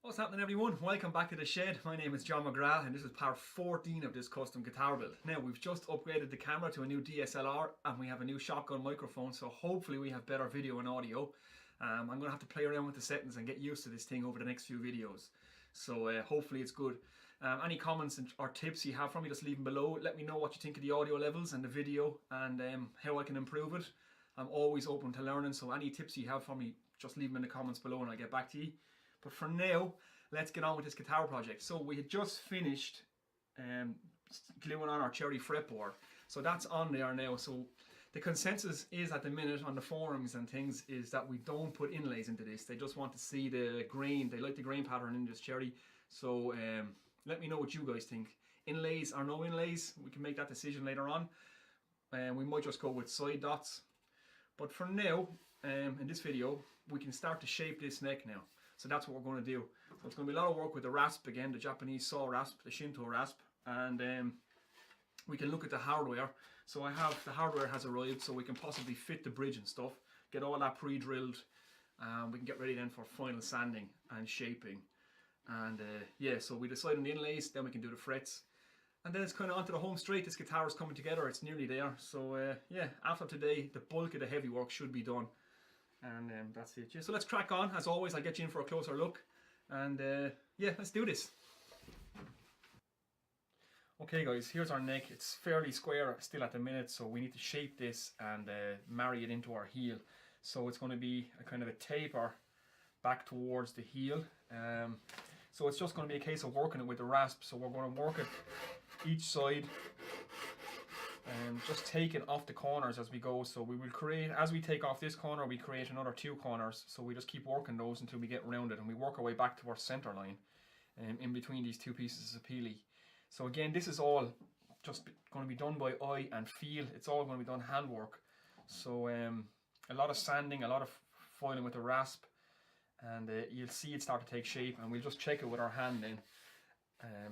What's happening, everyone? Welcome back to the shed. My name is John McGrath and this is part 14 of this custom guitar build. Now, we've just upgraded the camera to a new DSLR and we have a new shotgun microphone, so hopefully we have better video and audio. I'm going to have to play around with the settings and get used to this thing over the next few videos. So hopefully it's good. Any comments or tips you have for me, just leave them below. Let me know what you think of the audio levels and the video and how I can improve it. I'm always open to learning, so any tips you have for me, just leave them in the comments below and I'll get back to you. But for now, let's get on with this guitar project. So we had just finished gluing on our cherry fretboard. So that's on there now. So the consensus is at the minute on the forums and things is that we don't put inlays into this. They just want to see the grain. They like the grain pattern in this cherry. So let me know what you guys think. Inlays or no inlays, we can make that decision later on. We might just go with side dots. But for now, in this video, we can start to shape this neck now. So that's what we're going to do. So it's going to be a lot of work with the rasp again, the Japanese saw rasp, the Shinto rasp, and we can look at the hardware. So the hardware has arrived, so we can possibly fit the bridge and stuff, get all that pre-drilled, we can get ready then for final sanding and shaping. And yeah, so we decide on the inlays, then we can do the frets. And then it's kind of onto the home straight. This guitar is coming together, it's nearly there. So yeah, after today, the bulk of the heavy work should be done. And that's it. Yeah, so let's crack on. As always, I'll get you in for a closer look. And yeah, let's do this. Okay guys, here's our neck. It's fairly square still at the minute, so we need to shape this and marry it into our heel. So it's going to be a kind of a taper back towards the heel. So it's just going to be a case of working it with the rasp. So we're going to work it each side and just take it off the corners as we go. So we will create, as we take off this corner, we create another 2 corners. So we just keep working those until we get rounded, and we work our way back to our center line in between these 2 pieces of peely. So again, this is all just going to be done by eye and feel. It's all going to be done handwork. So a lot of sanding, a lot of filing with the rasp, and you'll see it start to take shape, and we'll just check it with our hand then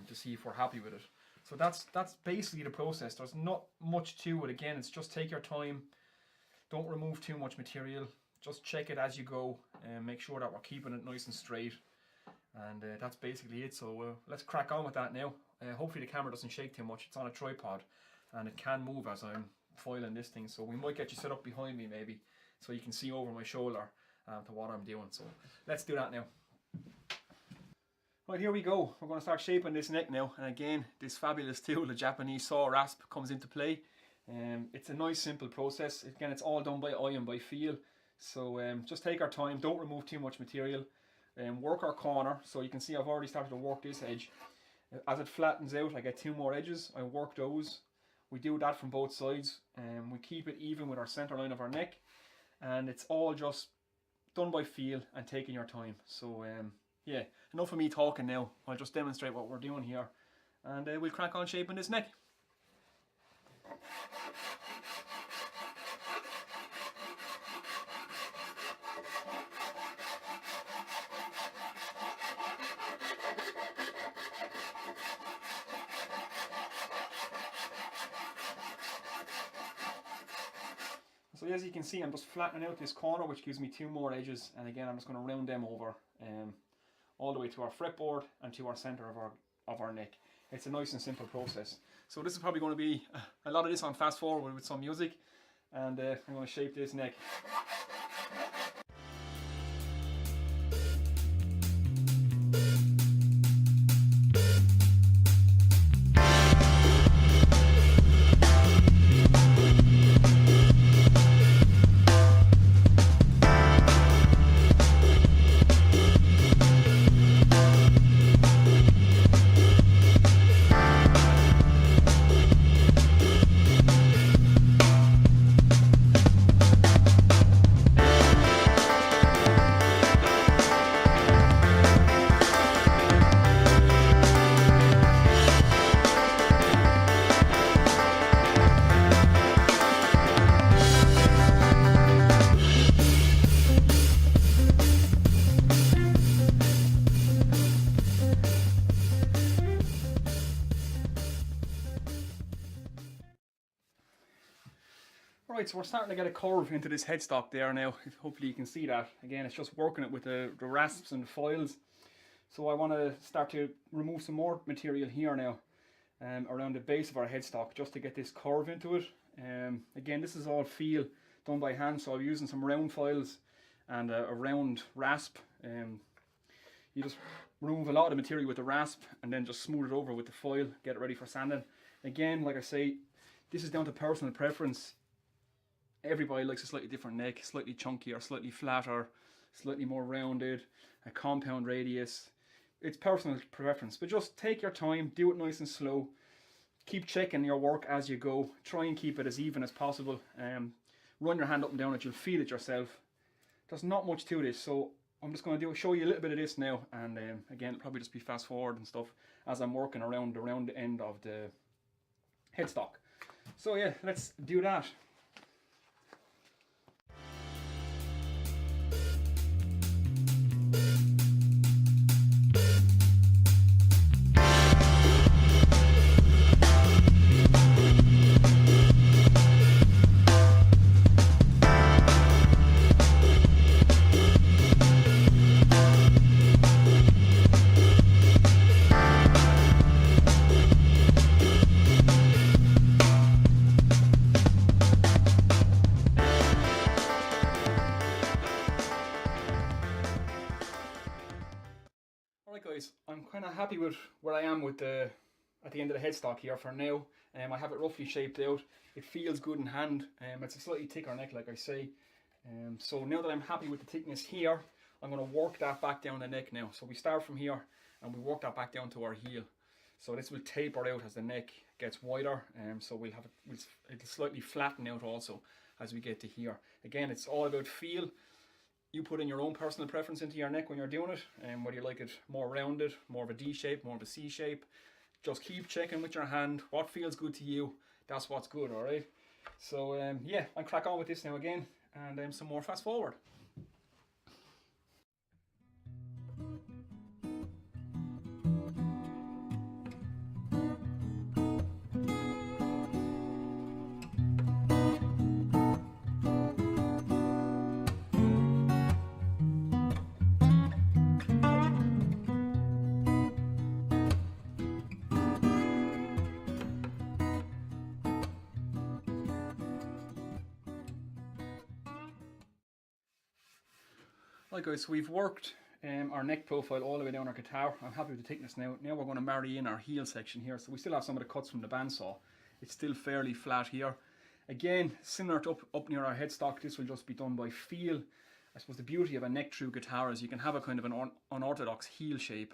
to see if we're happy with it. So that's basically the process. There's not much to it. Again, it's just take your time. Don't remove too much material. Just check it as you go and make sure that we're keeping it nice and straight. And that's basically it. So let's crack on with that now. Hopefully the camera doesn't shake too much. It's on a tripod and it can move as I'm foiling this thing. So we might get you set up behind me maybe so you can see over my shoulder to what I'm doing. So let's do that now. Right, here we go. We're going to start shaping this neck now, and again, this fabulous tool, the Japanese saw rasp, comes into play. It's a nice simple process. Again, it's all done by eye and by feel. So just take our time, don't remove too much material, work our corner. So you can see I've already started to work this edge. As it flattens out, I get 2 more edges, I work those. We do that from both sides, and we keep it even with our center line of our neck, and it's all just done by feel and taking your time. So yeah, enough of me talking now. I'll just demonstrate what we're doing here, and we'll crack on shaping this neck. So as you can see, I'm just flattening out this corner, which gives me 2 more edges, and again I'm just going to round them over all the way to our fretboard and to our center of our neck. It's a nice and simple process. So this is probably going to be a lot of this on fast forward with some music, and I'm going to shape this neck. Right, so we're starting to get a curve into this headstock there now. Hopefully you can see that. Again, it's just working it with the rasps and the foils. So I want to start to remove some more material here now, around the base of our headstock, just to get this curve into it. Again, this is all feel done by hand, so I'm using some round files and a round rasp. You just remove a lot of the material with the rasp and then just smooth it over with the foil, get it ready for sanding. Again, like I say, this is down to personal preference. Everybody likes a slightly different neck, slightly chunkier, slightly flatter, slightly more rounded, a compound radius. It's personal preference, but just take your time, do it nice and slow. Keep checking your work as you go. Try and keep it as even as possible. Run your hand up and down it, you'll feel it yourself. There's not much to this, so I'm just going to show you a little bit of this now, and again, it'll probably just be fast forward and stuff as I'm working around the round end of the headstock. So yeah, let's do that. Alright guys, I'm kind of happy with where I am with at the end of the headstock here for now. I have it roughly shaped out. It feels good in hand. It's a slightly thicker neck, like I say. So now that I'm happy with the thickness here, I'm going to work that back down the neck now. So we start from here and we work that back down to our heel. So this will taper out as the neck gets wider. So it'll slightly flatten out also as we get to here. Again, it's all about feel. You put in your own personal preference into your neck when you're doing it, and whether you like it more rounded, more of a D shape, more of a C shape. Just keep checking with your hand what feels good to you. That's what's good, all right? So yeah, I'll crack on with this now again, and some more fast forward. Right guys, so we've worked our neck profile all the way down our guitar. I'm happy with the thickness now. Now we're going to marry in our heel section here. So we still have some of the cuts from the bandsaw. It's still fairly flat here. Again, similar to up near our headstock, this will just be done by feel. I suppose the beauty of a neck through guitar is you can have a kind of an unorthodox heel shape.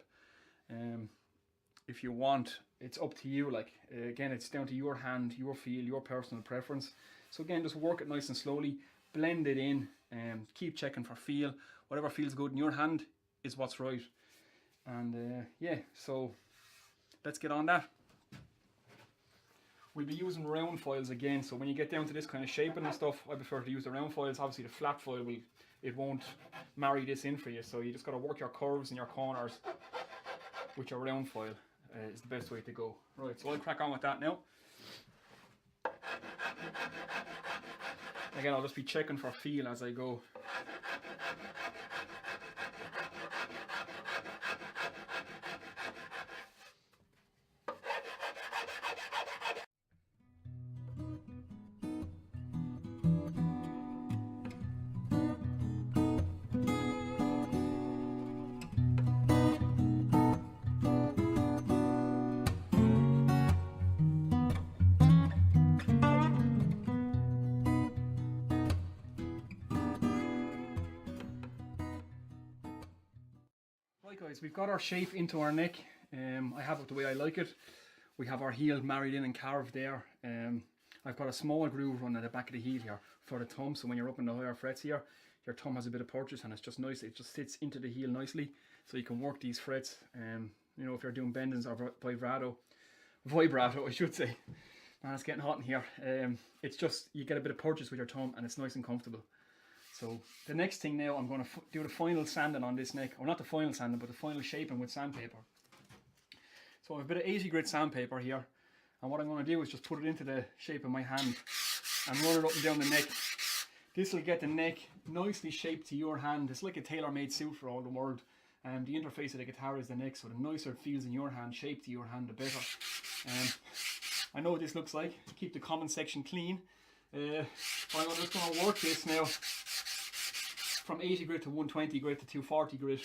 If you want, it's up to you. Like again, it's down to your hand, your feel, your personal preference. So again, just work it nice and slowly, blend it in, and keep checking for feel. Whatever feels good in your hand is what's right. And yeah, so let's get on that. We'll be using round foils again, so when you get down to this kind of shaping and stuff, I prefer to use the round foils. Obviously the flat foil it won't marry this in for you, so you just got to work your curves and your corners with your round foil. Is the best way to go. Right, so I'll crack on with that now. Again, I'll just be checking for feel as I go. Right guys, we've got our shape into our neck. I have it the way I like it. We have our heel married in and carved there. I've got a small groove run at the back of the heel here for the thumb, so when you're up in the higher frets here, your thumb has a bit of purchase and it's just nice. It just sits into the heel nicely, so you can work these frets. You know, if you're doing bendings or vibrato I should say. Man, it's getting hot in here. It's just, you get a bit of purchase with your thumb and it's nice and comfortable. So the next thing now, I'm going to do the final sanding on this neck, or not the final sanding, but the final shaping with sandpaper. So I have a bit of 80 grit sandpaper here, and what I'm going to do is just put it into the shape of my hand and run it up and down the neck. This will get the neck nicely shaped to your hand. It's like a tailor-made suit for all the world. and the interface of the guitar is the neck, so the nicer it feels in your hand, shape to your hand, the better. I know what this looks like. Keep the comment section clean. I'm just going to work this now from 80 grit to 120 grit to 240 grit,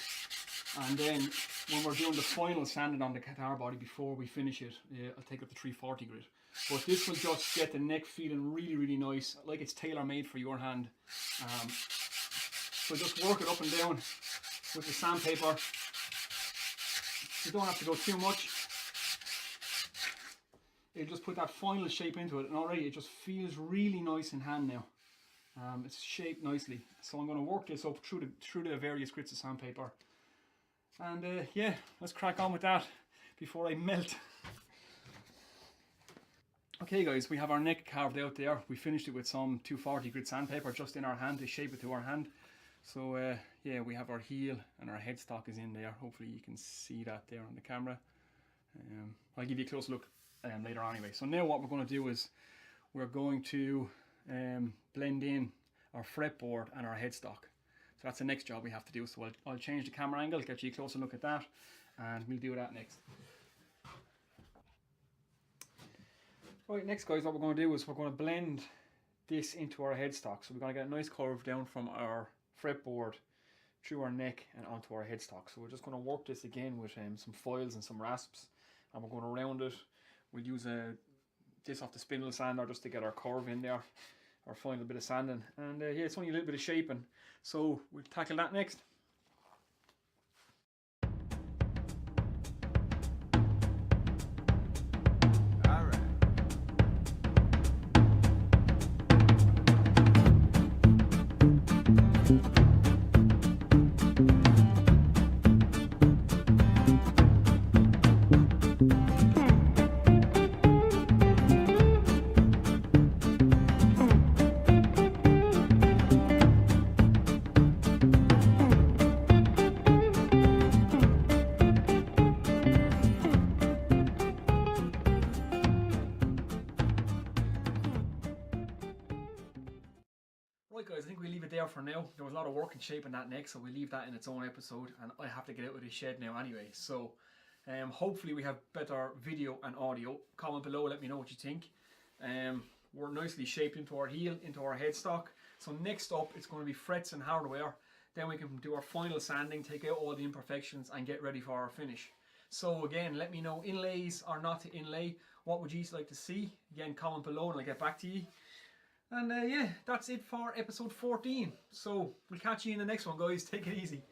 and then when we're doing the final sanding on the guitar body before we finish it, I'll take up the 340 grit. But this will just get the neck feeling really, really nice, like it's tailor-made for your hand. So just work it up and down with the sandpaper. You don't have to go too much. It'll just put that final shape into it, and already it just feels really nice in hand now. It's shaped nicely. So I'm going to work this up through the various grits of sandpaper. And yeah, let's crack on with that before I melt. Okay guys, we have our neck carved out there. We finished it with some 240 grit sandpaper just in our hand to shape it to our hand. So yeah, we have our heel and our headstock is in there. Hopefully you can see that there on the camera. I'll give you a close look later on anyway. So now what we're going to do is we're going to blend in our fretboard and our headstock. So that's the next job we have to do. So I'll change the camera angle, get you a closer look at that, and we'll do that next. Right, next guys, what we're going to do is we're going to blend this into our headstock. So we're going to get a nice curve down from our fretboard through our neck and onto our headstock. So we're just going to work this again with some foils and some rasps, and we're going to round it. We'll use this off the spindle sander just to get our curve in there, our final bit of sanding. And yeah, it's only a little bit of shaping. So we'll tackle that next. Right guys, I think we leave it there for now. There was a lot of work and shaping that neck, so we leave that in its own episode, and I have to get out of this shed now anyway. So hopefully we have better video and audio. Comment below, let me know what you think. We're nicely shaped into our heel, into our headstock. So next up it's going to be frets and hardware. Then we can do our final sanding, take out all the imperfections and get ready for our finish. So again, let me know inlays or not to inlay. What would you like to see? Again, comment below and I'll get back to you. And yeah, that's it for episode 14. So we'll catch you in the next one guys. Take it easy.